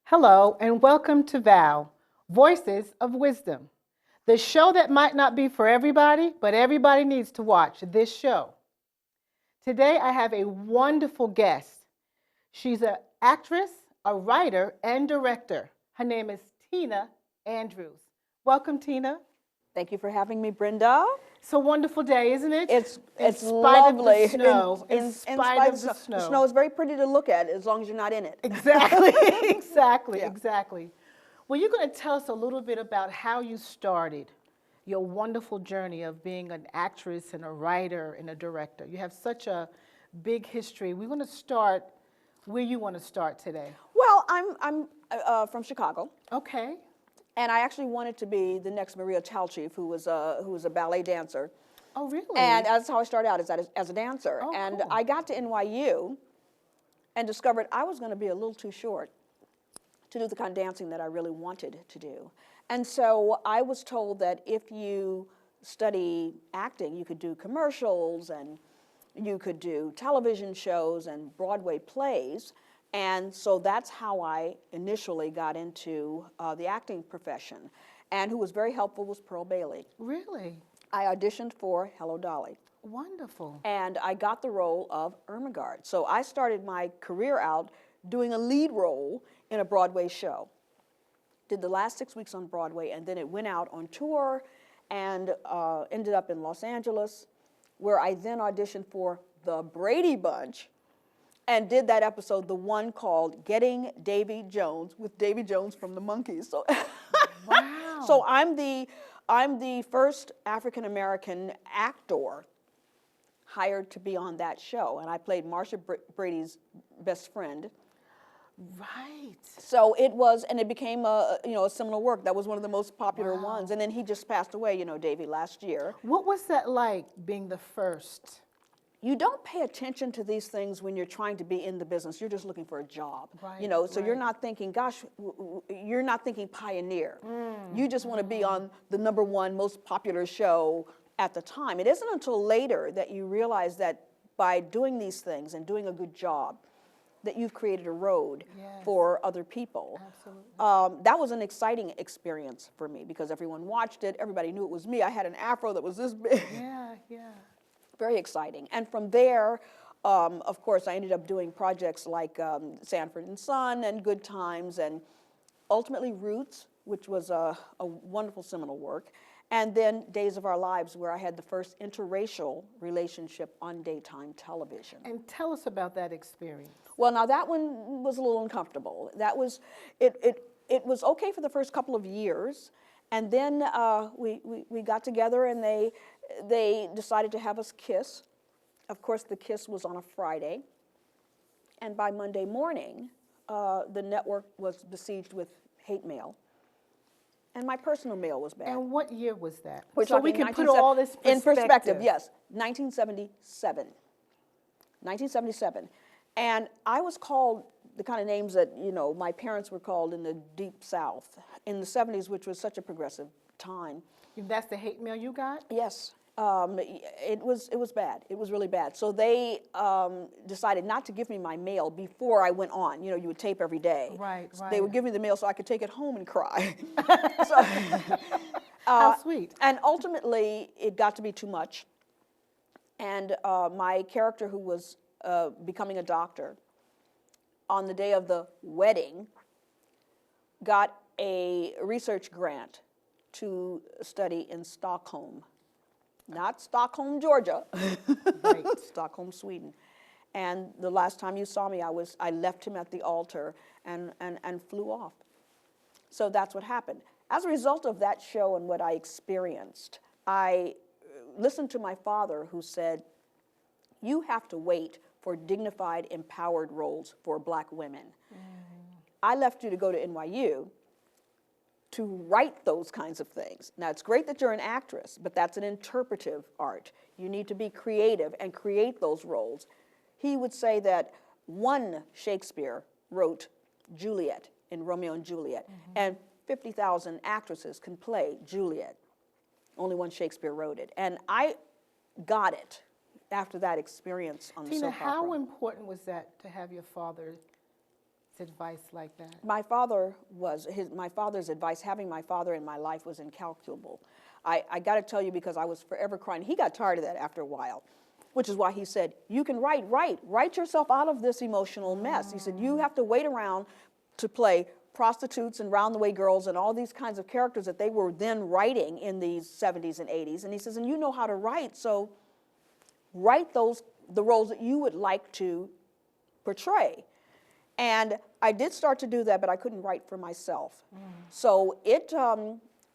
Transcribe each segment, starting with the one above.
Hello, and welcome to Vow Voices of Wisdom, the show that might not be for everybody, but everybody needs to watch this show. Today, I have a wonderful guest. She's an actress, a writer, and director. Her name is Tina Andrews. Welcome, Tina. Thank you for having me, Brenda. It's a wonderful day, isn't it? It's Of lovely. the snow. In spite of the snow. The snow is very pretty to look at as long as you're not in it. Exactly, exactly, Yeah. exactly. Well, you're going to tell us a little bit about how you started your wonderful journey of being an actress and a writer and a director. You have such a big history. We're going to start where you want to start today. Well, I'm from Chicago, Okay. and I actually wanted to be the next Maria Chalchief, who was a ballet dancer. Oh, really? And that's how I started out, as a dancer. Oh, and cool. I got to NYU and discovered I was going to be a little too short to do the kind of dancing that I really wanted to do. And so I was told that if you study acting, you could do commercials and you could do television shows and Broadway plays. And so that's how I initially got into the acting profession. And who was very helpful was Pearl Bailey. Really? I auditioned for Hello, Dolly. Wonderful. And I got the role of Ermengarde. So I started my career out doing a lead role in a Broadway show. Did the last 6 weeks on Broadway, and then it went out on tour and ended up in Los Angeles, where I then auditioned for the Brady Bunch and did that episode, the one called Getting Davy Jones, with Davy Jones from the Monkees. So, Wow. so I'm the first African-American actor hired to be on that show, and I played Marsha Brady's best friend. Right. So it was, and it became a seminal work. That was one of the most popular Wow. ones. And then he just passed away, Davy, last year. What was that like, being the first? You don't pay attention to these things when you're trying to be in the business. You're just looking for a job, Right, so you're right. not thinking, gosh, you're not thinking pioneer. You just want to be on the #1 most popular show at the time. It isn't until later that you realize that by doing these things and doing a good job, that you've created a road Yes. for other people. Absolutely. That was an exciting experience for me because everyone watched it. Everybody knew it was me. I had an afro that was this big. Yeah, yeah. Very exciting. And from there, of course, I ended up doing projects like Sanford and Son and Good Times and ultimately Roots, which was a wonderful seminal work. And then Days of Our Lives, where I had the first interracial relationship on daytime television. And tell us about that experience. Well, now that one was a little uncomfortable. That was, it was okay for the first couple of years, and then we got together and they decided to have us kiss. Of course, the kiss was on a Friday, and by Monday morning, the network was besieged with hate mail. And my personal mail was bad. And what year was that? We're So we talking can put all this in perspective. perspective. Yes, 1977. 1977. And I was called the kind of names that, my parents were called in the Deep South in the 70s, which was such a progressive time. That's the hate mail you got? Yes. It was bad. It was really bad. So they decided not to give me my mail before I went on. You would tape every day. Right, So right. they would give me the mail so I could take it home and cry. How sweet. And ultimately, it got to be too much. And my character, who was becoming a doctor, on the day of the wedding, got a research grant to study in Stockholm. Not Stockholm, Georgia, Right. Stockholm, Sweden. And the last time you saw me, I left him at the altar and flew off. So that's what happened. As a result of that show and what I experienced, I listened to my father, who said, you have to wait for dignified, empowered roles for black women. I left you to go to NYU to write those kinds of things. Now, it's great that you're an actress, but that's an interpretive art. You need to be creative and create those roles. He would say that one Shakespeare wrote Juliet in Romeo and Juliet, and 50,000 actresses can play Juliet. Only one Shakespeare wrote it. And I got it after that experience on the Tina, soap opera. how important was that to have your father advice like that? My father's advice, having my father in my life was incalculable. I got to tell you, because I was forever crying. He got tired of that after a while, which is why he said, you can write yourself out of this emotional mess. He said, you have to wait around to play prostitutes and round-the-way girls and all these kinds of characters that they were then writing in these 70s and 80s. And he says, and you know how to write, so write the roles that you would like to portray. And I did start to do that, but I couldn't write for myself. So it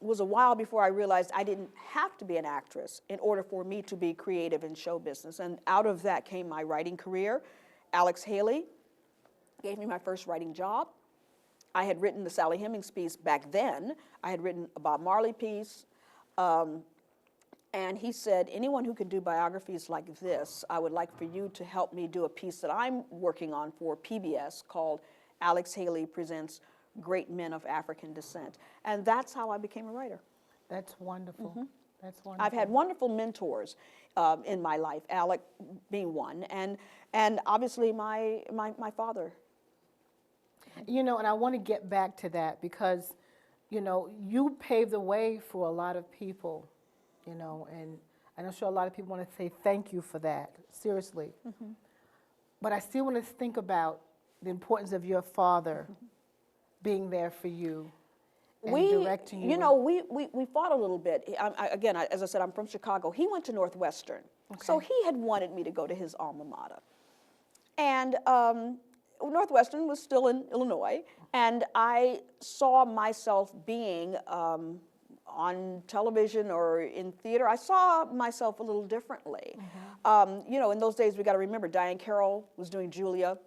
was a while before I realized I didn't have to be an actress in order for me to be creative in show business. And out of that came my writing career. Alex Haley gave me my first writing job. I had written the Sally Hemings piece back then. I had written a Bob Marley piece. And he said, anyone who can do biographies like this, I would like for you to help me do a piece that I'm working on for PBS called Alex Haley Presents Great Men of African Descent. And that's how I became a writer. That's wonderful. That's wonderful. I've had wonderful mentors in my life, Alec being one, and obviously my father. You know, and I want to get back to that because, you know, you paved the way for a lot of people, you know, and I'm sure a lot of people want to say thank you for that, seriously. But I still want to think about the importance of your father being there for you and directing you. You know, we fought a little bit. Again, as I said, I'm from Chicago. He went to Northwestern, so he had wanted me to go to his alma mater. And Northwestern was still in Illinois, and I saw myself being on television or in theater. I saw myself a little differently. You know, in those days, we got to remember, Diane Carroll was doing Julia.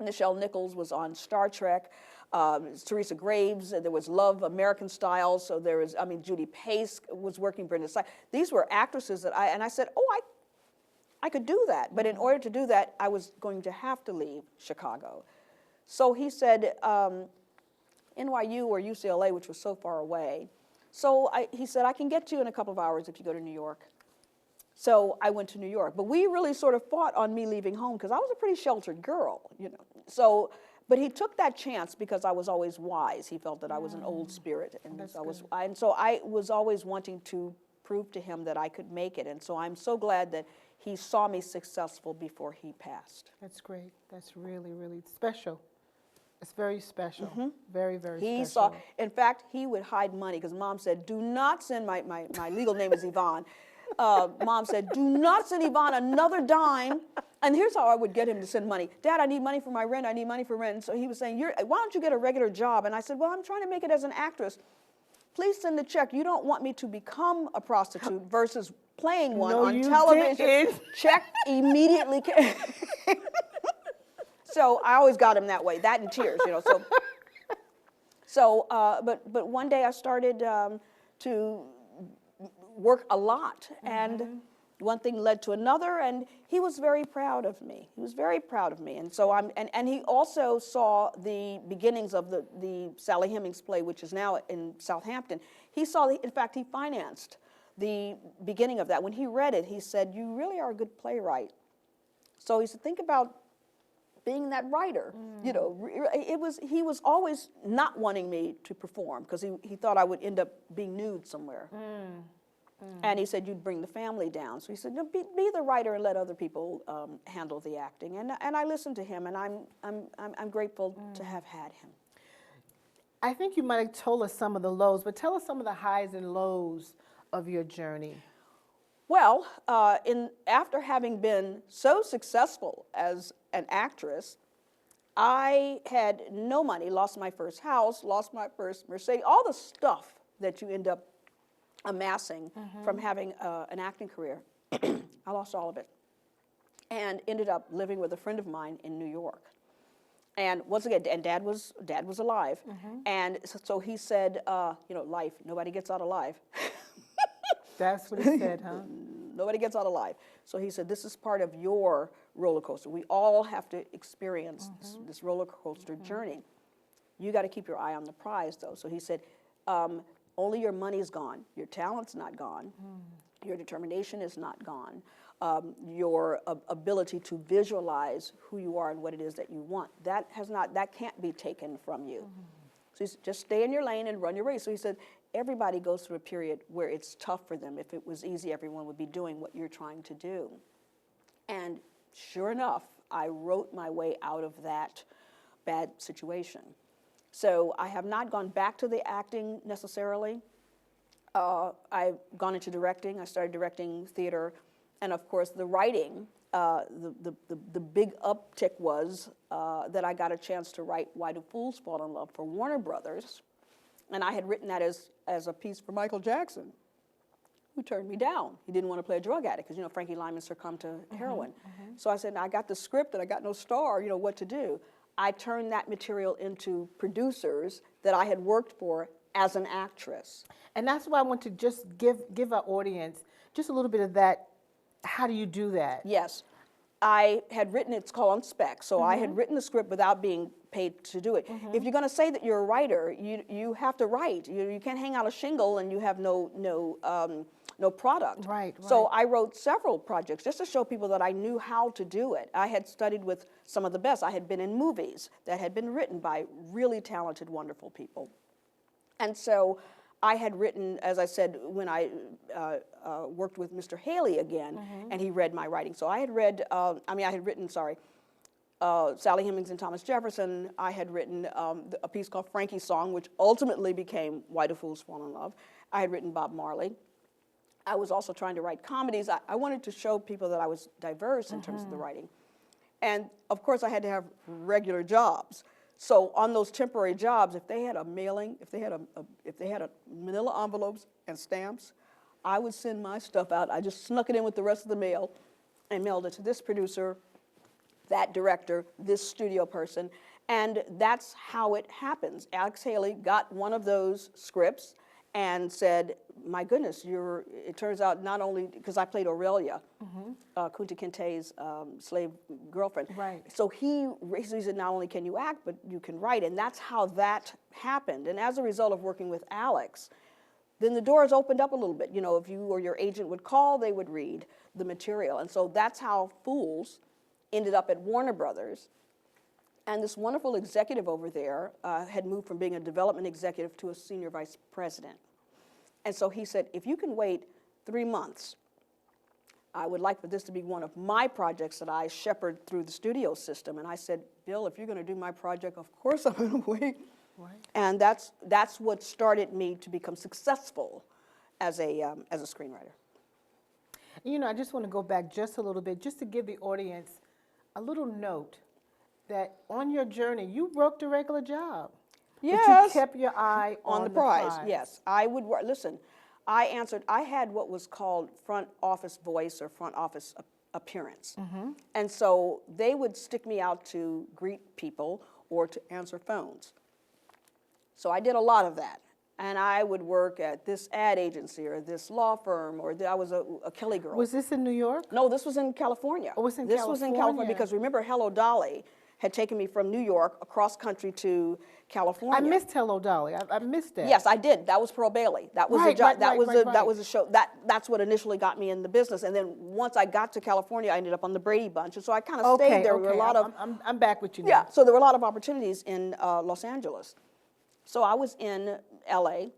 Nichelle Nichols was on Star Trek. Teresa Graves, there was Love American Style, so there was, I mean, Judy Pace was working, Brenda Simmons. These were actresses that I said, oh, I could do that. But in order to do that, I was going to have to leave Chicago. So he said, NYU or UCLA, which was so far away. So he said, I can get to you in a couple of hours if you go to New York. So I went to New York. But we really sort of fought on me leaving home because I was a pretty sheltered girl, you know. So, but he took that chance because I was always wise. He felt that I was an old spirit. And so I was always wanting to prove to him that I could make it. And so I'm so glad that he saw me successful before he passed. That's great. That's really, really special. It's very special. Very, very He special. saw, in fact, he would hide money because Mom said, do not send, my legal name is Yvonne. Mom said, do not send Yvonne another dime. And here's how I would get him to send money. Dad, I need money for my rent. I need money for rent. And so he was saying, why don't you get a regular job? And I said, well, I'm trying to make it as an actress. Please send the check. You don't want me to become a prostitute versus playing one on television. Didn't. Check immediately. So I always got him that way, that and tears, you know. But one day I started to work a lot, and one thing led to another, and he was very proud of me. He was very proud of me, and so and he also saw the beginnings of the Sally Hemings play, which is now in Southampton. He saw, in fact, he financed the beginning of that. When he read it, he said, "You really are a good playwright." So he said, "Think about being that writer." You know, he was always not wanting me to perform because he thought I would end up being nude somewhere. And he said, you'd bring the family down. So he said, no, be the writer and let other people handle the acting. And I listened to him, and I'm grateful to have had him. I think you might have told us some of the lows, but tell us some of the highs and lows of your journey. Well, after having been so successful as an actress, I had no money, lost my first house, lost my first Mercedes, all the stuff that you end up amassing from having an acting career. I lost all of it and ended up living with a friend of mine in New York. And once again, and Dad was alive. And so he said, you know, life, nobody gets out alive. That's what he said, huh? Nobody gets out alive. So he said, this is part of your roller coaster. We all have to experience this roller coaster journey. You got to keep your eye on the prize, though. So he said, only your money's gone. Your talent's not gone. Your determination is not gone. your ability to visualize who you are and what it is that you want. That can't be taken from you. So he said, just stay in your lane and run your race. So he said, everybody goes through a period where it's tough for them. If it was easy, everyone would be doing what you're trying to do. And sure enough, I wrote my way out of that bad situation. So I have not gone back to the acting necessarily. I've gone into directing. I started directing theater. And of course, the writing, the big uptick was that I got a chance to write Why Do Fools Fall in Love for Warner Brothers. And I had written that as a piece for Michael Jackson, who turned me down. He didn't want to play a drug addict because, you know, Frankie Lyman succumbed to heroin. So I said, I got the script and I got no star, you know, what to do? I turned that material into producers that I had worked for as an actress. And that's why I want to just give our audience just a little bit of that. How do you do that? Yes. I had written, it's called on spec, so I had written the script without being paid to do it. If you're going to say that you're a writer, you have to write. You can't hang out a shingle and you have no product. Right. So I wrote several projects just to show people that I knew how to do it. I had studied with some of the best. I had been in movies that had been written by really talented, wonderful people. And so I had written, as I said, when I worked with Mr. Haley again, and he read my writing. So I had read, I had written, Sally Hemings and Thomas Jefferson. I had written a piece called Frankie's Song, which ultimately became Why Do Fools Fall in Love. I had written Bob Marley. I was also trying to write comedies. I wanted to show people that I was diverse in terms of the writing. And of course, I had to have regular jobs. So on those temporary jobs, if they had a mailing, if they had a manila envelopes and stamps, I would send my stuff out. I just snuck it in with the rest of the mail and mailed it to this producer, that director, this studio person, and that's how it happens. Alex Haley got one of those scripts and said, my goodness, it turns out not only, because I played Aurelia, Kutna Kinte's slave girlfriend. Right. So he said, not only can you act, but you can write, and that's how that happened. And as a result of working with Alex, then the doors opened up a little bit. You know, if you or your agent would call, they would read the material. And so that's how Fools ended up at Warner Brothers. And this wonderful executive over there had moved from being a development executive to a senior vice president. And so he said, if you can wait 3 months, I would like for this to be one of my projects that I shepherd through the studio system. And I said, Bill, if you're going to do my project, of course I'm going to wait. Right. And that's what started me to become successful as a screenwriter. You know, I just want to go back just a little bit, just to give the audience a little note that on your journey, you worked a regular job. Yes. But you kept your eye on the prize. Yes, I would work. Listen, I had what was called front office voice or front office appearance. And so they would stick me out to greet people or to answer phones. So I did a lot of that. And I would work at this ad agency or this law firm, or I was a Kelly girl. Was this in New York? No, this was in California. Oh, it was in This was in California because remember, Hello Dolly had taken me from New York across country to California. I missed Hello Dolly. I missed that. Yes, I did. That was Pearl Bailey. That was Right, a job. right, right. That was a show. That's what initially got me in the business. And then once I got to California, I ended up on the Brady Bunch, and so I kind of stayed there. There were a lot of. I'm back with you now. Yeah. So there were a lot of opportunities in Los Angeles. So I was in L.A.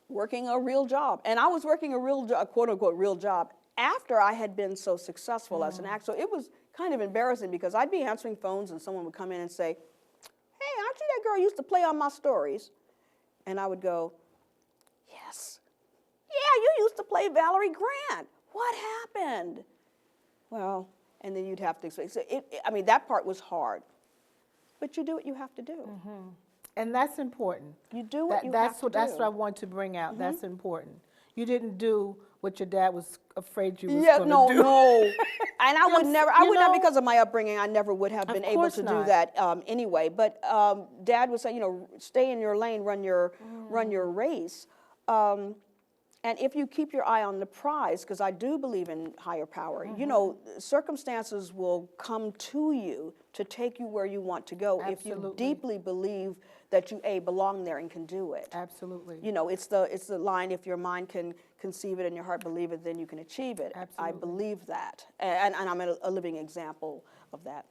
working a real job, and I was working a quote unquote real job after I had been so successful as an actor. So it was kind of embarrassing because I'd be answering phones and someone would come in and say, hey, aren't you that girl who used to play on my stories? And I would go, yes. Yeah, you used to play Valerie Grant. What happened? Well, and then you'd have to explain. So that part was hard. But you do what you have to do. And that's important. You do what you have to do. That's what I want to bring out. That's important. You didn't do what your dad was afraid you was going to do. No. And I would never, because of my upbringing, I never would have been able to do that anyway. But Dad would say, stay in your lane, run your race. And if you keep your eye on the prize, because I do believe in higher power, circumstances will come to you to take you where you want to go. Absolutely. If you deeply believe that you belong there and can do it. Absolutely. You know, it's the line, if your mind can conceive it and your heart believe it, then you can achieve it. Absolutely. I believe that, and I'm a living example of that.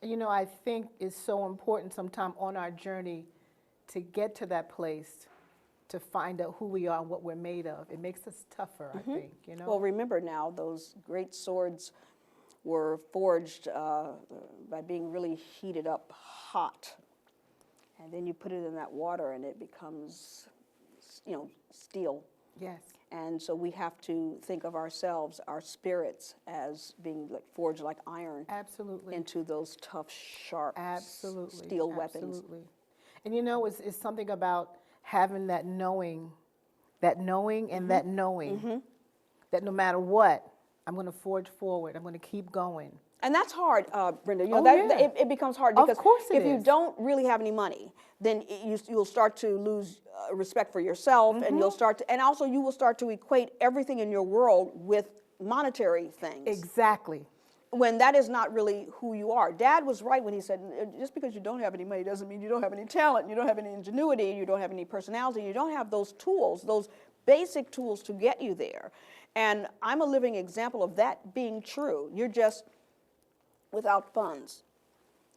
And you know, I think it's so important sometime on our journey to get to that place to find out who we are and what we're made of. It makes us tougher, I think, you know? Well, remember now, those great swords were forged by being really heated up hot. And then you put it in that water and it becomes, you know, steel. Yes. And so we have to think of ourselves, our spirits, as being like forged like iron. Absolutely. Into those tough, sharp Absolutely. steel weapons. Absolutely. And you know, it's something about having that knowing and that knowing that no matter what, I'm going to forge forward. I'm going to keep going. And that's hard, Brenda. You know, it becomes hard because of course if you don't really have any money, then you'll start to lose respect for yourself, and you'll start to, and also you will start to equate everything in your world with monetary things. Exactly. When that is not really who you are. Dad was right when he said, just because you don't have any money doesn't mean you don't have any talent, you don't have any ingenuity, you don't have any personality, you don't have those tools, those basic tools to get you there. And I'm a living example of that being true. You're just without funds.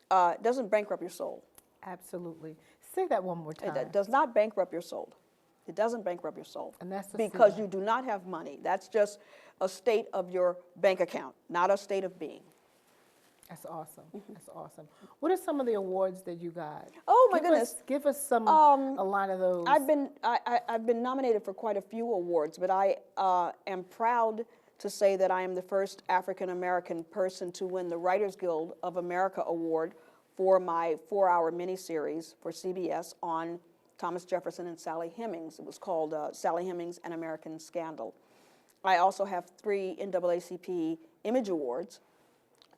Doesn't bankrupt your soul. Absolutely. Say that one more time. It does not bankrupt your soul. It doesn't bankrupt your soul. And that's the because secret. you do not have money. That's just a state of your bank account, not a state of being. That's awesome. That's awesome. What are some of the awards that you got? Oh my goodness! Give us some a line of those. I've been nominated for quite a few awards, but I am proud to say that I am the first African American person to win the Writers Guild of America Award for my 4-hour miniseries for CBS on Thomas Jefferson and Sally Hemings. It was called Sally Hemings: An American Scandal. I also have 3 NAACP Image Awards,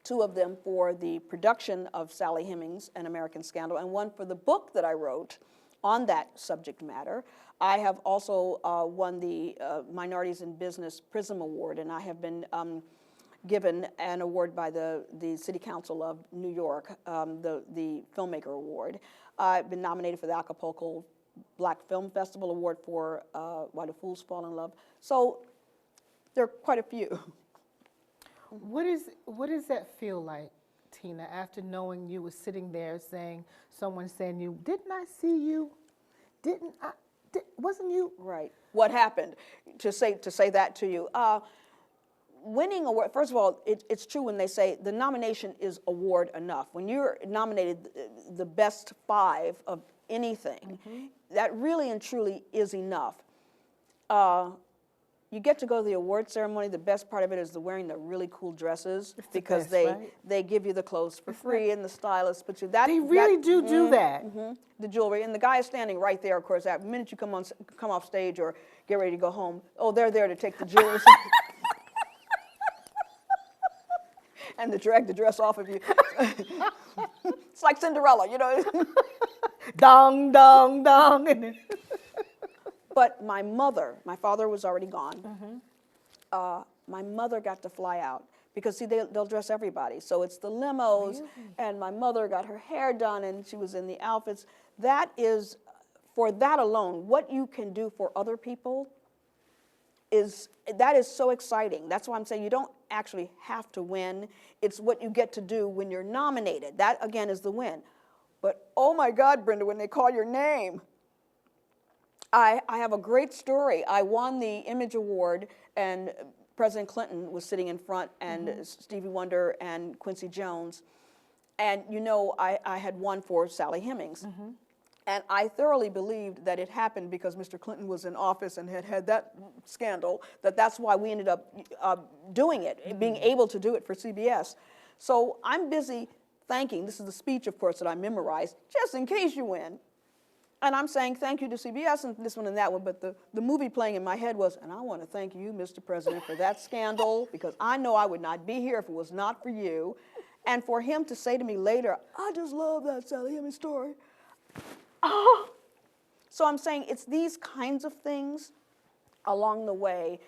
2 of them for the production of Sally Hemings: An American Scandal, and 1 for the book that I wrote on that subject matter. I have also won the Minorities in Business Prism Award, and I have been given an award by the City Council of New York, the Filmmaker Award. I've been nominated for the Acapulco Black Film Festival Award for Why Do Fools Fall in Love. So there are quite a few. What does that feel like, Tina, after knowing you were sitting there saying, someone saying you, didn't I see you? Wasn't you? Right. What happened to say that to you? Winning award, first of all, it's true when they say the nomination is award enough. When you're nominated the best 5 of anything, that really and truly is enough. You get to go to the award ceremony. The best part of it is the wearing the really cool dresses because they give you the clothes for free and the stylist puts you that. They really do that. The jewelry, and the guy is standing right there. Of course, the minute you come off stage or get ready to go home, oh, they're there to take the jewelry. And to drag the dress off of you. It's like Cinderella, you know. Dong, dong, dong. But my father was already gone. My mother got to fly out because, see, they'll dress everybody. So it's the limos, and my mother got her hair done, and she was in the outfits. That is, for that alone, what you can do for other people that is so exciting. That's why I'm saying you don't actually have to win. It's what you get to do when you're nominated. That, again, is the win. But, oh, my God, Brenda, when they call your name, I have a great story. I won the Image Award, and President Clinton was sitting in front, and Stevie Wonder and Quincy Jones. And, you know, I had won for Sally Hemings. And I thoroughly believed that it happened because Mr. Clinton was in office and had that scandal, that's why we ended up doing it, being able to do it for CBS. So I'm busy thanking, this is the speech, of course, that I memorized, just in case you win. And I'm saying thank you to CBS and this one and that one, but the movie playing in my head was, and I want to thank you, Mr. President, for that scandal, because I know I would not be here if it was not for you. And for him to say to me later, I just love that Sally Hemings story. Oh. So I'm saying it's these kinds of things along the way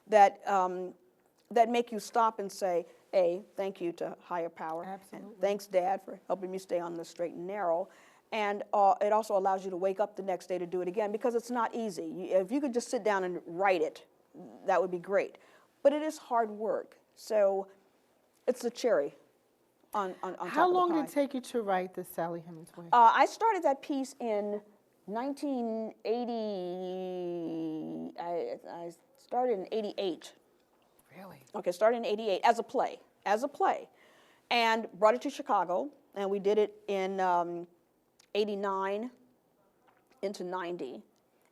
that, that make you stop and say, A, thank you to higher power. Absolutely. And thanks, Dad, for helping me stay on the straight and narrow. And it also allows you to wake up the next day to do it again, because it's not easy. If you could just sit down and write it, that would be great. But it is hard work. So it's the cherry on top of the pie. How long did it take you to write the Sally Hemings Way? I started that piece in 1980. I started in 88. Really? Okay, started in 88 as a play, and brought it to Chicago, and we did it in 89 into 90,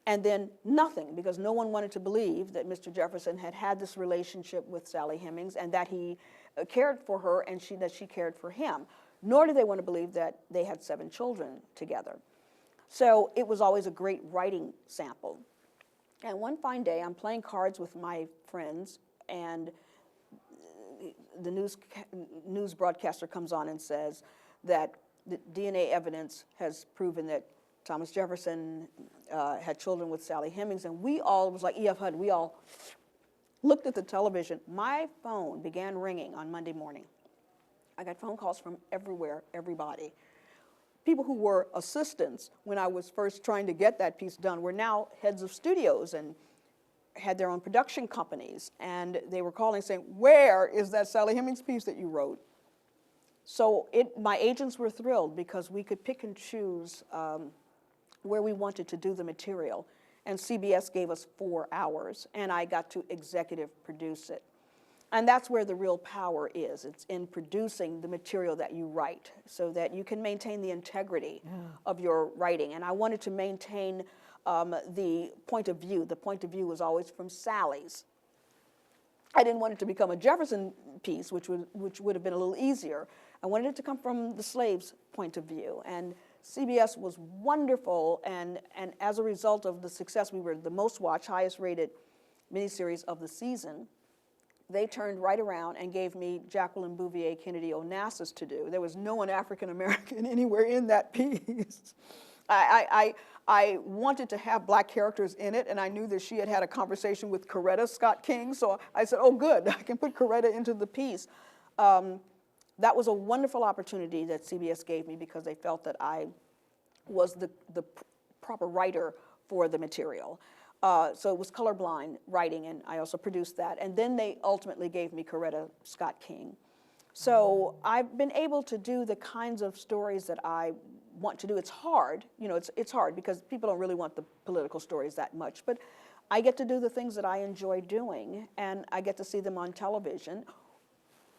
and then nothing, because no one wanted to believe that Mr. Jefferson had had this relationship with Sally Hemings, and that he cared for her, and that she cared for him. Nor did they want to believe that they had 7 children together. So it was always a great writing sample. And one fine day, I'm playing cards with my friends, and the news broadcaster comes on and says that the DNA evidence has proven that Thomas Jefferson had children with Sally Hemings, and we all, it was like E.F. Hutton, we all looked at the television. My phone began ringing on Monday morning. I got phone calls from everywhere, everybody. People who were assistants when I was first trying to get that piece done were now heads of studios and had their own production companies, and they were calling saying, "Where is that Sally Hemings piece that you wrote?" So my agents were thrilled, because we could pick and choose where we wanted to do the material. And CBS gave us 4 hours, and I got to executive produce it. And that's where the real power is. It's in producing the material that you write, so that you can maintain the integrity of your writing. And I wanted to maintain the point of view. The point of view was always from Sally's. I didn't want it to become a Jefferson piece, which would have been a little easier. I wanted it to come from the slave's point of view. And CBS was wonderful, and as a result of the success, we were the most watched, highest rated miniseries of the season. They turned right around and gave me Jacqueline Bouvier Kennedy Onassis to do. There was no one African American anywhere in that piece. I wanted to have black characters in it, and I knew that she had had a conversation with Coretta Scott King, so I said, oh good, I can put Coretta into the piece. That was a wonderful opportunity that CBS gave me, because they felt that I was the proper writer for the material. So it was colorblind writing, and I also produced that. And then they ultimately gave me Coretta Scott King. So I've been able to do the kinds of stories that I want to do. It's hard, you know, it's hard, because people don't really want the political stories that much, but I get to do the things that I enjoy doing, and I get to see them on television.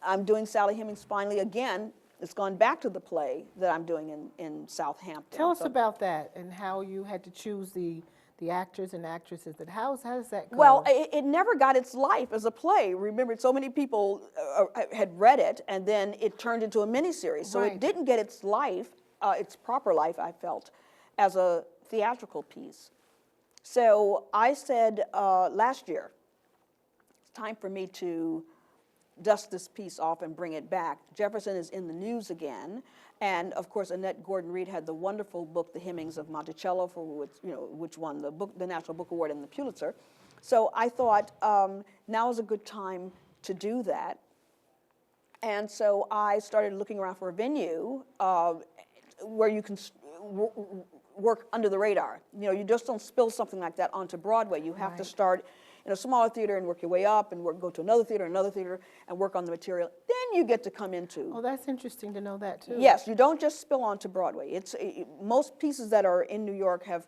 I'm doing Sally Hemings finally again. It's gone back to the play that I'm doing in Southampton. Tell us about that, and how you had to choose the actors and actresses. How does that go? Well, it never got its life as a play. Remember, so many people had read it, and then it turned into a miniseries. So Right. it didn't get its life, its proper life, I felt, as a theatrical piece. So I said last year, it's time for me to dust this piece off and bring it back. Jefferson is in the news again, and of course Annette Gordon-Reed had the wonderful book, The Hemings of Monticello, for which won the National Book Award and the Pulitzer. So I thought now is a good time to do that, and so I started looking around for a venue where you can work under the radar. You know, you just don't spill something like that onto Broadway. You have to start in a smaller theater and work your way up, and go to another theater, and work on the material. Then you get to come into. Oh, that's interesting to know that too. Yes, you don't just spill onto Broadway. Most pieces that are in New York have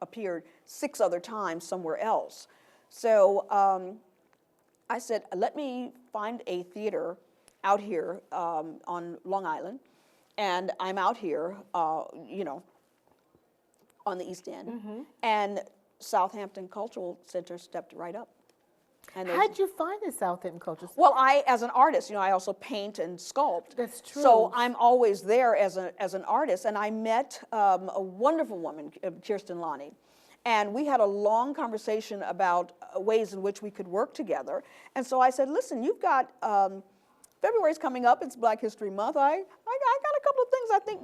appeared 6 other times somewhere else. So I said, let me find a theater out here on Long Island, and I'm out here, you know, on the East End, and Southampton Cultural Center stepped right up. And how'd you find the Southampton Cultural Center? Well, as an artist, you know, I also paint and sculpt. That's true. So I'm always there as an artist, and I met a wonderful woman, Kirsten Lonnie, and we had a long conversation about ways in which we could work together. And so I said, listen, you've got February's coming up. It's Black History Month. I got a couple of things I think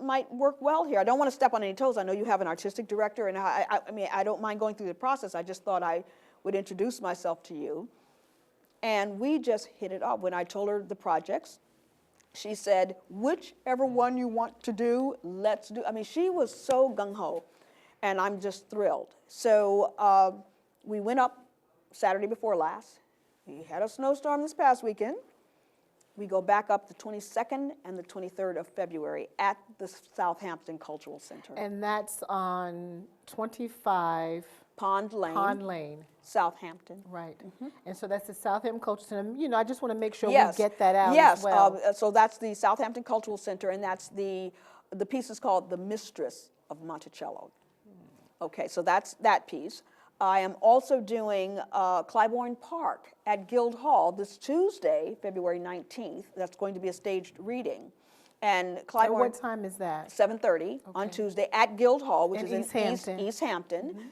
might work well here. I don't want to step on any toes. I know you have an artistic director, and I mean, I don't mind going through the process. I just thought I would introduce myself to you. And we just hit it off. When I told her the projects, she said, whichever one you want to do, let's do. I mean, she was so gung-ho, and I'm just thrilled. So we went up Saturday before last. We had a snowstorm this past weekend. We go back up the 22nd and the 23rd of February at the Southampton Cultural Center. And that's on 25 Pond Lane. Southampton. Right. And so that's the Southampton Cultural Center. You know, I just want to make sure Yes. we get that out yes. as well. So that's the Southampton Cultural Center, and that's the piece is called The Mistress of Monticello. Okay, so that's that piece. I am also doing Clybourne Park at Guildhall this Tuesday, February 19th. That's going to be a staged reading. And Clybourne. At what time is that? 7:30 on Tuesday at Guildhall, which is in East Hampton.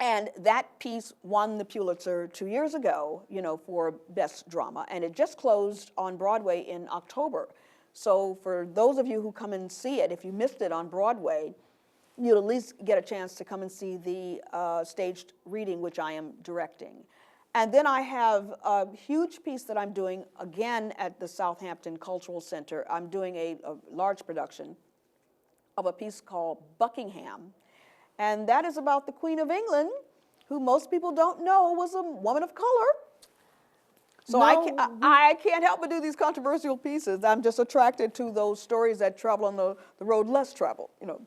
And that piece won the Pulitzer 2 years ago, you know, for Best Drama. And it just closed on Broadway in October. So for those of you who come and see it, if you missed it on Broadway, you'll at least get a chance to come and see the staged reading, which I am directing. And then I have a huge piece that I'm doing again at the Southampton Cultural Center. I'm doing a large production of a piece called Buckingham. And that is about the Queen of England, who most people don't know was a woman of color. So No, I can't help but do these controversial pieces. I'm just attracted to those stories that travel on the road less traveled, you know.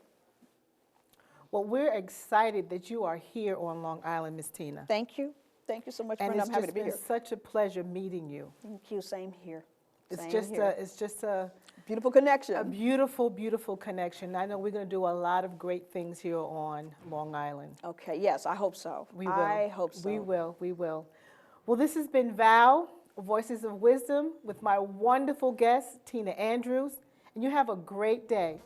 Well, we're excited that you are here on Long Island, Miss Tina. Thank you. Thank you so much, And Brenda. it's I'm happy just to be been here. such a pleasure meeting you. Thank you. Same here. It's Same just here. a Beautiful connection. a beautiful, beautiful connection. I know we're going to do a lot of great things here on Long Island. Okay, yes, I hope so. We will. I hope so. We will. We will. Well, this has been Vow Voices of Wisdom with my wonderful guest, Tina Andrews. And you have a great day.